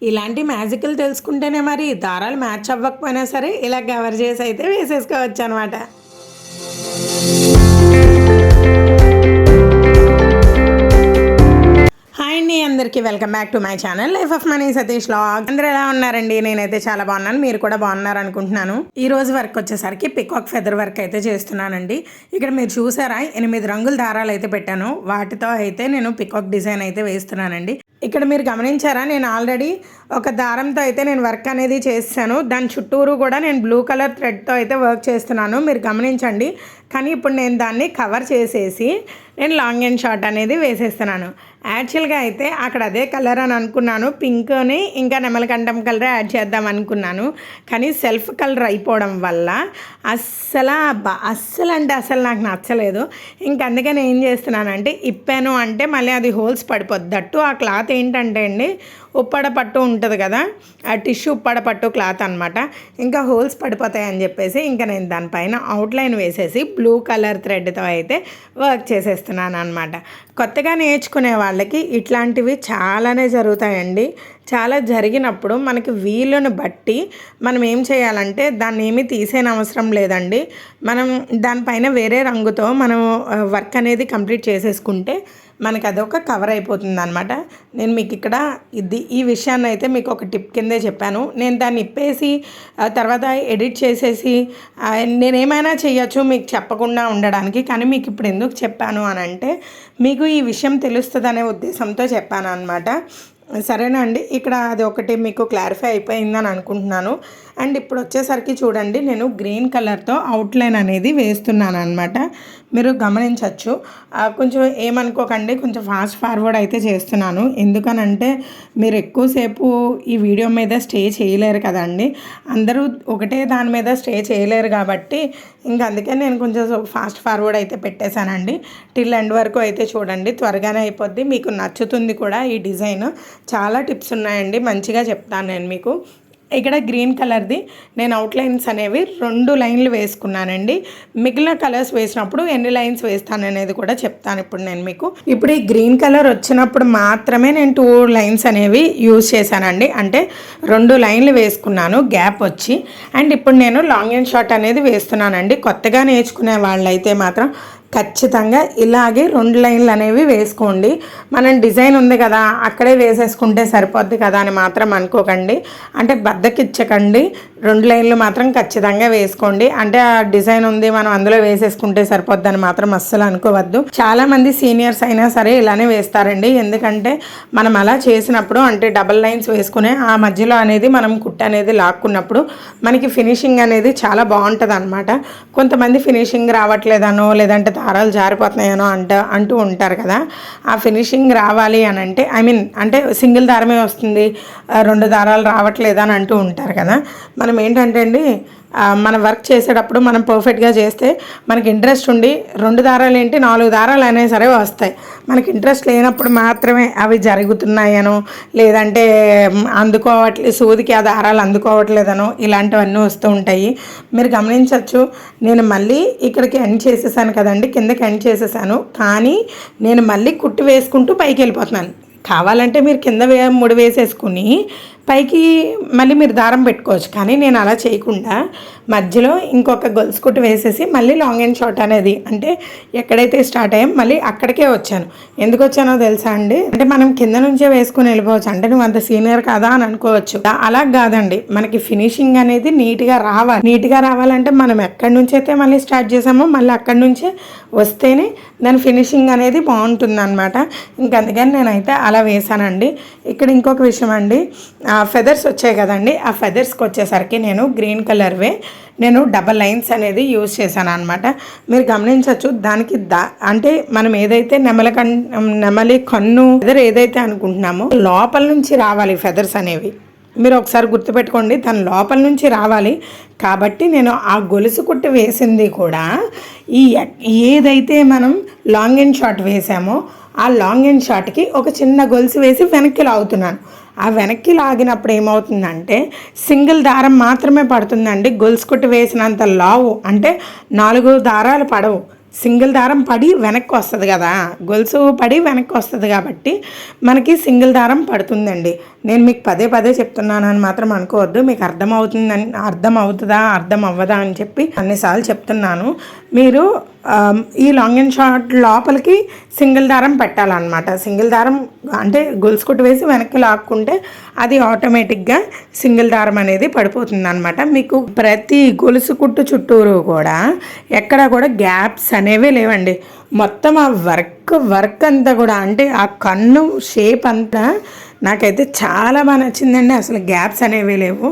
ఇలాంటి మ్యాజిక్లు తెలుసుకుంటేనే మరి దారాలు మ్యాచ్ అవ్వకపోయినా సరే ఇలా కవర్ చేసి అయితే వేసేసుకోవచ్చు అనమాట. హాయ్ అండి, అందరికీ welcome back to my channel life of money Satish vlog. అందరూ ఎలా ఉన్నారండి? నేనైతే చాలా బాగున్నాను, మీరు కూడా బాగున్నారు అనుకుంటున్నాను. ఈ రోజు వర్క్ వచ్చేసరికి పికాక్ ఫెదర్ వర్క్ అయితే చేస్తున్నానండి. ఇక్కడ మీరు చూసారా 8 రంగుల దారాలు అయితే పెట్టాను, వాటితో అయితే నేను పికాక్ డిజైన్ అయితే వేస్తున్నానండి. ఇక్కడ మీరు గమనించారా, నేను ఆల్రెడీ ఒక దారంతో అయితే నేను వర్క్ అనేది చేస్తాను. దాని చుట్టూరు కూడా నేను బ్లూ కలర్ థ్రెడ్తో అయితే వర్క్ చేస్తున్నాను, మీరు గమనించండి. కానీ ఇప్పుడు నేను దాన్ని కవర్ చేసేసి నేను లాంగ్ అండ్ షార్ట్ అనేది వేసేస్తున్నాను. యాక్చువల్గా అయితే అక్కడ అదే కలర్ అని అనుకున్నాను, పింక్ని ఇంకా నెమలకంఠం కలర్ యాడ్ చేద్దాం అనుకున్నాను. కానీ సెల్ఫ్ కలర్ అయిపోవడం వల్ల అస్సలు అంటే అసలు నాకు నచ్చలేదు. ఇంక అందుకని ఏం చేస్తున్నానంటే ఇప్పాను అంటే మళ్ళీ అది హోల్స్ పడిపోద్ది. దట్టు ఆ క్లాత్ ఏంటంటే అండి ఉప్పడ పట్టు ఉంటుంది కదా, ఆ టిష్యూ ఉప్పడ పట్టు క్లాత్ అనమాట. ఇంకా హోల్స్ పడిపోతాయని చెప్పేసి ఇంకా నేను దానిపైన అవుట్లైన్ వేసేసి బ్లూ కలర్ థ్రెడ్తో అయితే వర్క్ చేసేస్తున్నాను అనమాట. కొత్తగా నేర్చుకునే వాళ్ళకి ఇట్లాంటివి చాలానే జరుగుతాయండి. చాలా జరిగినప్పుడు మనకి వీలును బట్టి మనం ఏం చేయాలంటే దాన్ని ఏమీ తీసేయని అవసరం లేదండి. మనం దానిపైన వేరే రంగుతో మనం వర్క్ అనేది కంప్లీట్ చేసేసుకుంటే మనకి అదొక కవర్ అయిపోతుంది అనమాట. నేను మీకు ఇక్కడ ఈ విషయాన్ని అయితే మీకు ఒక టిప్ కిందే చెప్పాను. నేను దాన్ని ఇప్పేసి తర్వాత ఎడిట్ చేసేసి నేనేమైనా చేయొచ్చు మీకు చెప్పకుండా ఉండడానికి. కానీ మీకు ఇప్పుడు ఎందుకు చెప్పాను అని అంటే మీకు ఈ విషయం తెలుస్తుందనే ఉద్దేశంతో చెప్పాను అనమాట. సరేనా అండి, ఇక్కడ అది ఒకటి మీకు క్లారిఫై అయిపోయిందని అనుకుంటున్నాను. అండ్ ఇప్పుడు వచ్చేసరికి చూడండి, నేను గ్రీన్ కలర్తో అవుట్లైన్ అనేది వేస్తున్నాను అనమాట. మీరు గమనించవచ్చు. కొంచెం ఏమనుకోకండి, కొంచెం ఫాస్ట్ ఫార్వర్డ్ అయితే చేస్తున్నాను. ఎందుకనంటే మీరు ఎక్కువసేపు ఈ వీడియో మీద స్టే చేయలేరు కదండి, అందరూ ఒకటే దాని మీద స్టే చేయలేరు కాబట్టి ఇంకా అందుకే నేను కొంచెం ఫాస్ట్ ఫార్వర్డ్ అయితే పెట్టేశానండి. టిల్ ఎండ్ వరకు అయితే చూడండి, త్వరగానే అయిపోద్ది, మీకు నచ్చుతుంది కూడా. ఈ డిజైన్ చాలా టిప్స్ ఉన్నాయండి, మంచిగా చెప్తాను నేను మీకు. ఇక్కడ గ్రీన్ కలర్ది నేను అవుట్లైన్స్ అనేవి 2 లైన్లు వేసుకున్నానండి. మిగిలిన కలర్స్ వేసినప్పుడు ఎన్ని లైన్స్ వేస్తాను అనేది కూడా చెప్తాను ఇప్పుడు నేను మీకు. ఇప్పుడు ఈ గ్రీన్ కలర్ వచ్చినప్పుడు మాత్రమే నేను 2 లైన్స్ అనేవి యూజ్ చేశానండి. అంటే 2 లైన్లు వేసుకున్నాను గ్యాప్ వచ్చి. అండ్ ఇప్పుడు నేను లాంగ్ అండ్ షార్ట్ అనేది వేస్తున్నానండి. కొత్తగా నేర్చుకునే వాళ్ళైతే మాత్రం ఖచ్చితంగా ఇలాగే 2 లైన్లు అనేవి వేసుకోండి. మనం డిజైన్ ఉంది కదా అక్కడే వేసేసుకుంటే సరిపోద్ది కదా అని మాత్రం అనుకోకండి. అంటే బద్దకిచ్చకండి, 2 లైన్లు మాత్రం ఖచ్చితంగా వేసుకోండి. అంటే ఆ డిజైన్ ఉంది మనం అందులో వేసేసుకుంటే సరిపోద్ది అని మాత్రం అస్సలు అనుకోవద్దు. చాలామంది సీనియర్స్ అయినా సరే ఇలానే వేస్తారండి. ఎందుకంటే మనం అలా చేసినప్పుడు అంటే డబల్ లైన్స్ వేసుకునే ఆ మధ్యలో అనేది మనం కుట్ట అనేది లాక్కున్నప్పుడు మనకి ఫినిషింగ్ అనేది చాలా బాగుంటుంది అనమాట. కొంతమంది ఫినిషింగ్ రావట్లేదనో లేదంటే దారాలు జారిపోతున్నాయనో అంటూ ఉంటారు కదా. ఆ ఫినిషింగ్ రావాలి అని అంటే అంటే సింగిల్ దారమే వస్తుంది, 2 దారాలు రావట్లేదా అని అంటూ ఉంటారు కదా. మనం ఏంటంటే అండి మన వర్క్ చేసేటప్పుడు మనం పర్ఫెక్ట్గా చేస్తే మనకి ఇంట్రెస్ట్ ఉండి 2 దారాలు ఏంటి 4 దారాలు అయినా సరే వస్తాయి. మనకి ఇంట్రెస్ట్ లేనప్పుడు మాత్రమే అవి జరుగుతున్నాయనో లేదంటే సూదికి ఆ దారాలు అందుకోవట్లేదనో ఇలాంటివన్నీ వస్తూ ఉంటాయి. మీరు గమనించవచ్చు, నేను మళ్ళీ ఇక్కడికి ఎండ్ చేసేసాను కదండి, కిందకి ఎండ్ చేసేసాను. కానీ నేను మళ్ళీ కుట్టి వేసుకుంటూ పైకి వెళ్ళిపోతున్నాను. కావాలంటే మీరు కింద ముడి వేసేసుకుని పైకి మళ్ళీ మీరు దారం పెట్టుకోవచ్చు. కానీ నేను అలా చేయకుండా మధ్యలో ఇంకొక గొలుసు కుట్టు వేసేసి మళ్ళీ లాంగ్ అండ్ షార్ట్ అనేది అంటే ఎక్కడైతే స్టార్ట్ అయ్యాం మళ్ళీ అక్కడికే వచ్చాను. ఎందుకు వచ్చానో తెలుసా అండి, అంటే మనం కింద నుంచే వేసుకుని వెళ్ళిపోవచ్చు. అంటే నువ్వు అంత సీనియర్ కాదా అని అనుకోవచ్చు. అలా కాదండి, మనకి ఫినిషింగ్ అనేది నీట్గా రావాలంటే మనం ఎక్కడి నుంచి అయితే మళ్ళీ స్టార్ట్ చేసామో మళ్ళీ అక్కడి నుంచే వస్తేనే దాని ఫినిషింగ్ అనేది బాగుంటుంది అనమాట. అందుకని నేనైతే అలా వేసానండి. ఇక్కడ ఇంకొక విషయం అండి, ఫెదర్స్ వచ్చాయి కదండి, ఆ ఫెదర్స్కి వచ్చేసరికి నేను గ్రీన్ కలర్వే నేను డబల్ లైన్స్ అనేది యూజ్ చేశాను అనమాట. మీరు గమనించవచ్చు, దానికి అంటే మనం ఏదైతే నెమలి కన్ను ఫెదర్ ఏదైతే అనుకుంటున్నామో లోపల నుంచి రావాలి ఫెదర్స్ అనేవి. మీరు ఒకసారి గుర్తుపెట్టుకోండి, దాని లోపల నుంచి రావాలి. కాబట్టి నేను ఆ గొలుసు కుట్టు వేసింది కూడా ఏదైతే మనం లాంగ్ అండ్ షార్ట్ వేసామో ఆ లాంగ్ అండ్ షార్ట్కి ఒక చిన్న గొలుసు వేసి వెనక్కి లాగుతున్నాను. ఆ వెనక్కి లాగినప్పుడు ఏమవుతుందంటే సింగిల్ దారం మాత్రమే పడుతుందండి. గొలుసు కుట్టు వేసినంత లావు అంటే 4 దారాలు పడవు. సింగిల్ దారం పడి వెనక్కి వస్తుంది కదా, గొలుసు పడి వెనక్కి వస్తుంది కాబట్టి మనకి సింగిల్ దారం పడుతుందండి. నేను మీకు పదే పదే చెప్తున్నానని మాత్రం అనుకోవద్దు, మీకు అర్థం అవ్వదా అని చెప్పి అన్నిసార్లు చెప్తున్నాను. మీరు ఈ లాంగ్ అండ్ షార్ట్ లోపలికి సింగిల్ దారం పెట్టాలన్నమాట. సింగిల్ దారం అంటే గొలుసు కుట్టు వేసి వెనక్కి లాక్కుంటే అది ఆటోమేటిక్గా సింగిల్ దారం అనేది పడిపోతుంది అనమాట. మీకు ప్రతి గొలుసు కుట్టు చుట్టూరు కూడా ఎక్కడ కూడా గ్యాప్స్ అనేవి లేవండి. మొత్తం ఆ వర్క్ అంతా కూడా అంటే ఆ కన్ను షేప్ అంతా నాకైతే చాలా బాగా నచ్చిందండి. అసలు గ్యాప్స్ అనేవి లేవు.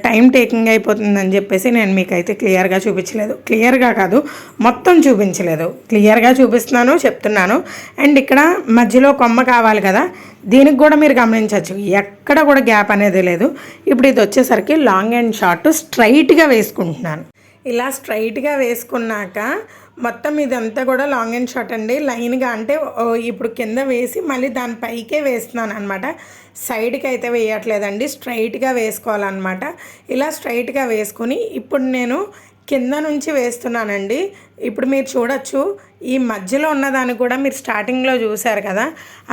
టైం టేకింగ్ అయిపోతుందని చెప్పేసి నేను మీకైతే క్లియర్గా చూపించలేదు, క్లియర్గా కాదు మొత్తం చూపించలేదు, క్లియర్గా చూపిస్తున్నాను, చెప్తున్నాను. అండ్ ఇక్కడ మధ్యలో కొమ్మ కావాలి కదా, దీనికి కూడా మీరు గమనించవచ్చు ఎక్కడ కూడా గ్యాప్ అనేది లేదు. ఇప్పుడు ఇది వచ్చేసరికి లాంగ్ అండ్ షార్ట్ స్ట్రైట్గా వేసుకుంటున్నాను. ఇలా స్ట్రైట్గా వేసుకున్నాక మొత్తం ఇదంతా కూడా లాంగ్ అండ్ షార్ట్ అండి, లైన్గా అంటే ఇప్పుడు కింద వేసి మళ్ళీ దాని పైకే వేస్తున్నాను అనమాట. సైడ్కి అయితే వేయట్లేదండి, స్ట్రైట్గా వేసుకోవాలన్నమాట. ఇలా స్ట్రైట్గా వేసుకొని ఇప్పుడు నేను కింద నుంచి వేస్తున్నానండి. ఇప్పుడు మీరు చూడొచ్చు ఈ మధ్యలో ఉన్నదాన్ని కూడా మీరు స్టార్టింగ్లో చూసారు కదా,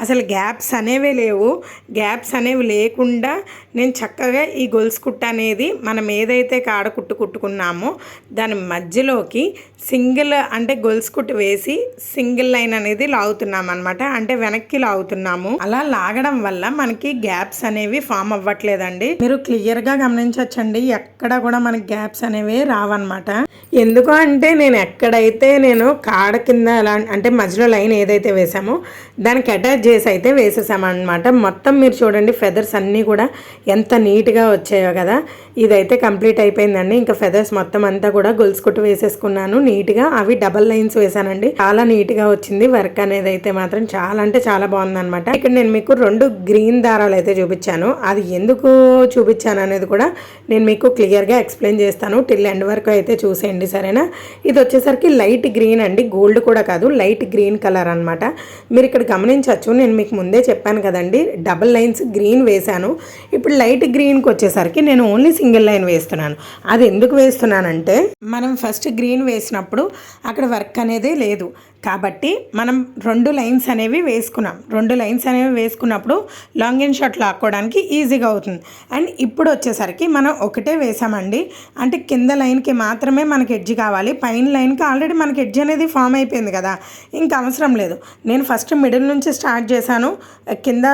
అసలు గ్యాప్స్ అనేవి లేవు. గ్యాప్స్ అనేవి లేకుండా నేను చక్కగా ఈ గొలుసు కుట్టు అనేది మనం ఏదైతే కాడ కుట్టుకున్నామో దాని మధ్యలోకి సింగిల్ అంటే గొలుసు కుట్టు వేసి సింగిల్ లైన్ అనేది లాగుతున్నాం అనమాట. అంటే వెనక్కి లాగుతున్నాము. అలా లాగడం వల్ల మనకి గ్యాప్స్ అనేవి ఫామ్ అవ్వట్లేదండి. మీరు క్లియర్గా గమనించవచ్చండి, ఎక్కడ కూడా మనకి గ్యాప్స్ అనేవి రావన్నమాట. ఎందుకు అంటే నేను కాడ కింద అలా అంటే మధ్యలో లైన్ ఏదైతే వేసామో దానికి అటాచ్ చేసి అయితే వేసేసామన్నమాట. మొత్తం మీరు చూడండి ఫెదర్స్ అన్నీ కూడా ఎంత నీట్గా వచ్చాయో కదా. ఇదైతే కంప్లీట్ అయిపోయిందండి. ఇంకా ఫెదర్స్ మొత్తం అంతా కూడా గొలుసు కుట్టు వేసేసుకున్నాను నీట్గా. అవి డబల్ లైన్స్ వేసానండి, చాలా నీట్గా వచ్చింది. వర్క్ అనేది అయితే మాత్రం చాలా అంటే చాలా బాగుందన్నమాట. ఇక్కడ నేను మీకు 2 గ్రీన్ దారాలు అయితే చూపించాను. అది ఎందుకు చూపించాను అనేది కూడా నేను మీకు క్లియర్గా ఎక్స్ప్లెయిన్ చేస్తాను. టిల్ ఎండ్ వరకు అయితే చూసేయండి, సరేనా. ఇది వచ్చేసరికి లైట్ గ్రీన్ అండి, గోల్డ్ కూడా కాదు, లైట్ గ్రీన్ కలర్ అనమాట. మీరు ఇక్కడ గమనించవచ్చు, నేను మీకు ముందే చెప్పాను కదండి డబల్ లైన్స్ గ్రీన్ వేశాను. ఇప్పుడు లైట్ గ్రీన్కి వచ్చేసరికి నేను ఓన్లీ సింగిల్ లైన్ వేస్తున్నాను. అది ఎందుకు వేస్తున్నానంటే మనం ఫస్ట్ గ్రీన్ వేసినప్పుడు అక్కడ వర్క్ అనేది లేదు కాబట్టి మనం 2 లైన్స్ అనేవి వేసుకున్నాం. 2 లైన్స్ అనేవి వేసుకున్నప్పుడు లాంగ్ అండ్ షార్ట్ లాక్కోవడానికి ఈజీగా అవుతుంది. అండ్ ఇప్పుడు వచ్చేసరికి మనం ఒకటే వేసామండి, అంటే కింద లైన్కి మాత్రమే మనకి ఎడ్జ్ కావాలి. పైన లైన్కి ఆల్రెడీ మనకి ఎడ్జ్ అనేది ఫామ్ అయిపోయింది కదా, ఇంకా అవసరం లేదు. నేను ఫస్ట్ మిడిల్ నుంచి స్టార్ట్ చేశాను, కింద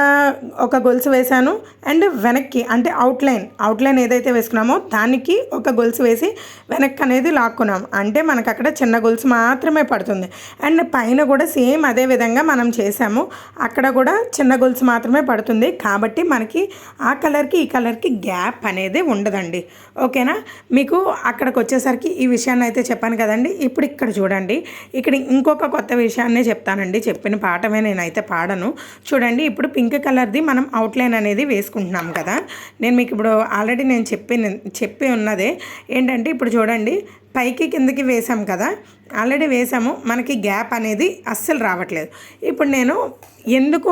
ఒక గొలుసు వేశాను అండ్ వెనక్కి అంటే అవుట్లైన్ ఏదైతే వేసుకున్నామో దానికి ఒక గొలుసు వేసి వెనక్కి అనేది లాక్కున్నాం. అంటే మనకు అక్కడ చిన్న గొలుసు మాత్రమే పడుతుంది. అండ్ పైన కూడా సేమ్ అదే విధంగా మనం చేసాము, అక్కడ కూడా చిన్న గొలుసు మాత్రమే పడుతుంది. కాబట్టి మనకి ఆ కలర్కి ఈ కలర్కి గ్యాప్ అనేది ఉండదండి, ఓకేనా. మీకు అక్కడికి వచ్చేసరికి ఈ విషయాన్ని అయితే చెప్పాను కదండి. ఇప్పుడు ఇక్కడ చూడండి, ఇక్కడ ఇంకొక కొత్త విషయాన్నే చెప్తానండి, చెప్పిన పాఠమే నేనైతే పాడను. చూడండి, ఇప్పుడు పింక్ కలర్ది మనం అవుట్లైన్ అనేది వేసుకుంటున్నాం కదా. నేను మీకు ఇప్పుడు ఆల్రెడీ నేను చెప్పి ఉన్నదే ఏంటంటే, ఇప్పుడు చూడండి పైకి కిందకి వేసాం కదా, ఆల్రెడీ వేసాము, మనకి గ్యాప్ అనేది అస్సలు రావట్లేదు. ఇప్పుడు నేను ఎందుకు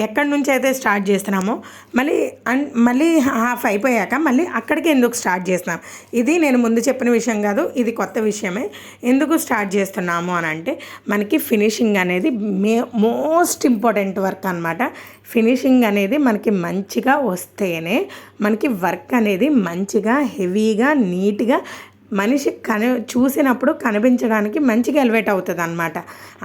ఎక్కడి నుంచి అయితే స్టార్ట్ చేస్తున్నామో మళ్ళీ హాఫ్ అయిపోయాక మళ్ళీ అక్కడికి ఎందుకు స్టార్ట్ చేస్తున్నాం, ఇది నేను ముందు చెప్పిన విషయం కాదు, ఇది కొత్త విషయమే. ఎందుకు స్టార్ట్ చేస్తున్నాము అని అంటే మనకి ఫినిషింగ్ అనేది మోస్ట్ ఇంపార్టెంట్ వర్క్ అనమాట. ఫినిషింగ్ అనేది మనకి మంచిగా వస్తేనే మనకి వర్క్ అనేది మంచిగా హెవీగా నీట్గా మనిషి చూసినప్పుడు కనిపించడానికి మంచిగా ఎలివేట్ అవుతుంది అనమాట.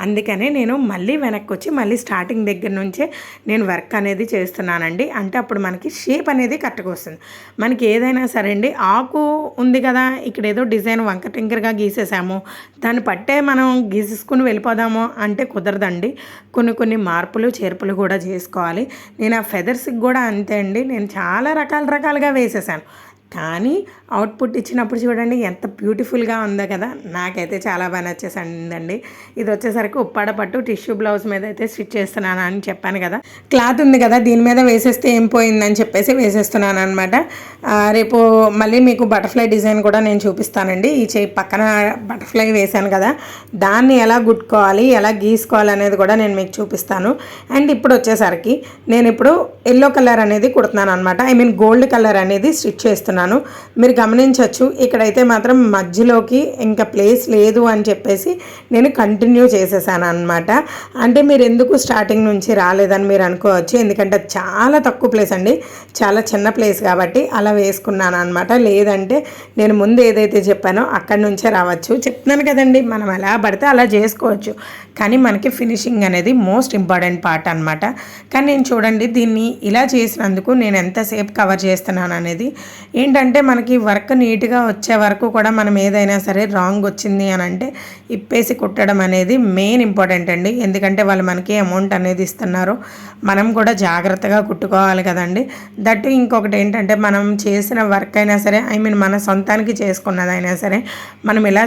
అందుకనే నేను మళ్ళీ వెనక్కి వచ్చి మళ్ళీ స్టార్టింగ్ దగ్గర నుంచే నేను వర్క్ అనేది చేస్తున్నానండి. అంటే అప్పుడు మనకి షేప్ అనేది కరెక్ట్గా వస్తుంది. మనకి ఏదైనా సరే అండి, ఆకు ఉంది కదా, ఇక్కడ ఏదో డిజైన్ వంక టింకర్గా గీసేసాము, దాన్ని పట్టే మనం గీసేసుకుని వెళ్ళిపోదాము అంటే కుదరదండి. కొన్ని మార్పులు చేర్పులు కూడా చేసుకోవాలి. నేను ఆ ఫెదర్స్కి కూడా అంతే అండి, నేను చాలా రకాలుగా వేసేసాను. కానీ అవుట్పుట్ ఇచ్చినప్పుడు చూడండి ఎంత బ్యూటిఫుల్గా ఉందో కదా. నాకైతే చాలా బాగా నచ్చేసిందండి. ఇది వచ్చేసరికి ఉప్పాడ పట్టు టిష్యూ బ్లౌజ్ మీద అయితే స్టిచ్ చేస్తున్నాను అని చెప్పాను కదా. క్లాత్ ఉంది కదా, దీని మీద వేసేస్తే ఏం పోయిందని చెప్పేసి వేసేస్తున్నాను అనమాట. రేపు మళ్ళీ మీకు బటర్ఫ్లై డిజైన్ కూడా నేను చూపిస్తానండి. ఈ చేయి పక్కన బటర్ఫ్లై వేసాను కదా, దాన్ని ఎలా గుట్టుకోవాలి ఎలా గీసుకోవాలి అనేది కూడా నేను మీకు చూపిస్తాను. అండ్ ఇప్పుడు వచ్చేసరికి నేను ఇప్పుడు ఎల్లో కలర్ అనేది కుడుతున్నాను అనమాట. ఐ మీన్ గోల్డ్ కలర్ అనేది స్టిచ్ చేస్తున్నాను. చేస్తున్నాను. మీరు గమనించవచ్చు ఇక్కడైతే మాత్రం మధ్యలోకి ఇంకా ప్లేస్ లేదు అని చెప్పేసి నేను కంటిన్యూ చేసేసాను అనమాట. అంటే మీరు ఎందుకు స్టార్టింగ్ నుంచి రాలేదని మీరు అనుకోవచ్చు, ఎందుకంటే చాలా తక్కువ ప్లేస్ అండి, చాలా చిన్న ప్లేస్ కాబట్టి అలా వేసుకున్నాను అనమాట. లేదంటే నేను ముందు ఏదైతే చెప్పానో అక్కడి నుంచే రావచ్చు. చెప్తున్నాను కదండి, మనం ఎలా పడితే అలా చేసుకోవచ్చు, కానీ మనకి ఫినిషింగ్ అనేది మోస్ట్ ఇంపార్టెంట్ పార్ట్ అనమాట. కానీ నేను చూడండి దీన్ని ఇలా చేసినందుకు నేను ఎంతసేపు కవర్ చేస్తున్నాను అనేది ఏంటంటే, మనకి వర్క్ నీట్గా వచ్చే వరకు కూడా మనం ఏదైనా సరే రాంగ్ వచ్చింది అని అంటే ఇప్పేసి కుట్టడం అనేది మెయిన్ ఇంపార్టెంట్ అండి. ఎందుకంటే వాళ్ళు మనకి అమౌంట్ అనేది ఇస్తున్నారు, మనం కూడా జాగ్రత్తగా కుట్టుకోవాలి కదండి. దట్టు ఇంకొకటి ఏంటంటే, మనం చేసిన వర్క్ అయినా సరే, మన సొంతానికి చేసుకున్నదైనా సరే, మనం ఇలా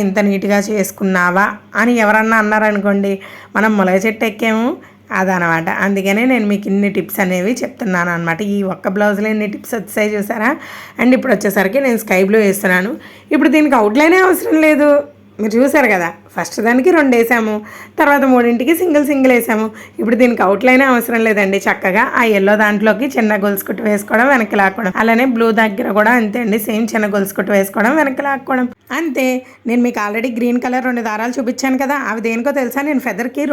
ఇంత నీట్గా చేసుకున్నావా అని ఎవరన్నా అన్నారనుకోండి, మనం ములగ చెట్టు ఎక్కాము అదనమాట. అందుకనే నేను మీకు ఇన్ని టిప్స్ అనేవి చెప్తున్నాను అనమాట. ఈ ఒక్క బ్లౌజ్లో ఎన్ని టిప్స్ వచ్చాయి చూసారా. అండ్ ఇప్పుడు వచ్చేసరికి నేను స్కై బ్లూ వేస్తున్నాను. ఇప్పుడు దీనికి అవుట్లైనే అవసరం లేదు, మీరు చూసారు కదా. ఫస్ట్ దానికి 2 వేసాము, తర్వాత 3ంటికి సింగిల్ వేసాము. ఇప్పుడు దీనికి అవుట్లైనే అవసరం లేదండి. చక్కగా ఆ ఎల్లో దాంట్లోకి చిన్న గొలుసు కుట్టు వేసుకోవడం, వెనక్కి లాక్కోవడం. అలానే బ్లూ దగ్గర కూడా అంతే అండి, సేమ్ చిన్న గొలుసు కుట్టు వేసుకోవడం, వెనక్కి లాక్కోవడం అంతే. నేను మీకు ఆల్రెడీ గ్రీన్ కలర్ 2 దారాలు చూపించాను కదా, అవి దేనికో తెలుసా, నేను ఫెదర్కి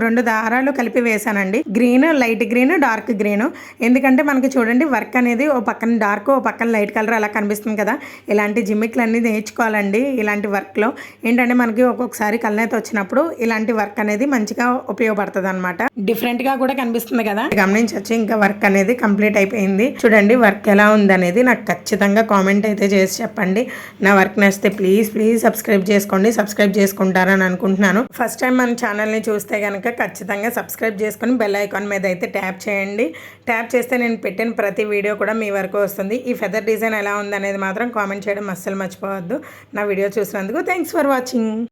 రెండు దారాలు కలిపి వేసానండి. Green, light green, dark green. ఎందుకంటే మనకి చూడండి వర్క్ అనేది ఓ పక్కన డార్క్, ఓ పక్కన లైట్ కలర్ అలా కనిపిస్తుంది కదా. ఇలాంటి జిమ్మిక్లు అన్నీ నేర్చుకోవాలండి. ఇలాంటి వర్క్లో ఏంటంటే మనకి ఒక్కొక్కసారి కళ్ళనేత వచ్చినప్పుడు ఇలాంటి వర్క్ అనేది మంచిగా ఉపయోగపడుతుంది అనమాట. డిఫరెంట్గా కూడా కనిపిస్తుంది కదా, గమనించవచ్చు. ఇంకా వర్క్ అనేది కంప్లీట్ అయిపోయింది. చూడండి వర్క్ ఎలా ఉందనేది నాకు ఖచ్చితంగా కామెంట్ అయితే చేసి చెప్పండి. నా వర్క్ నచ్చితే ప్లీజ్ సబ్స్క్రైబ్ చేసుకోండి. సబ్స్క్రైబ్ చేసుకుంటారని అనుకుంటున్నాను. ఫస్ట్ టైం మన ఛానల్ని చూస్తే కనుక ఖచ్చితంగా సబ్స్క్రైబ్ చేసుకొని బెల్ ఐకాన్ మీద అయితే ట్యాప్ చేయండి. ట్యాప్ చేస్తే నేను పెట్టిన ప్రతి వీడియో కూడా మీ వరకు వస్తుంది. ఈ ఫెదర్ డిజైన్ ఎలా ఉందనేది మాత్రం కామెంట్ చేయడం అస్సలు మర్చిపోవద్దు. నా వీడియో చూసినందుకు థ్యాంక్స్ ఫర్ వాచింగ్.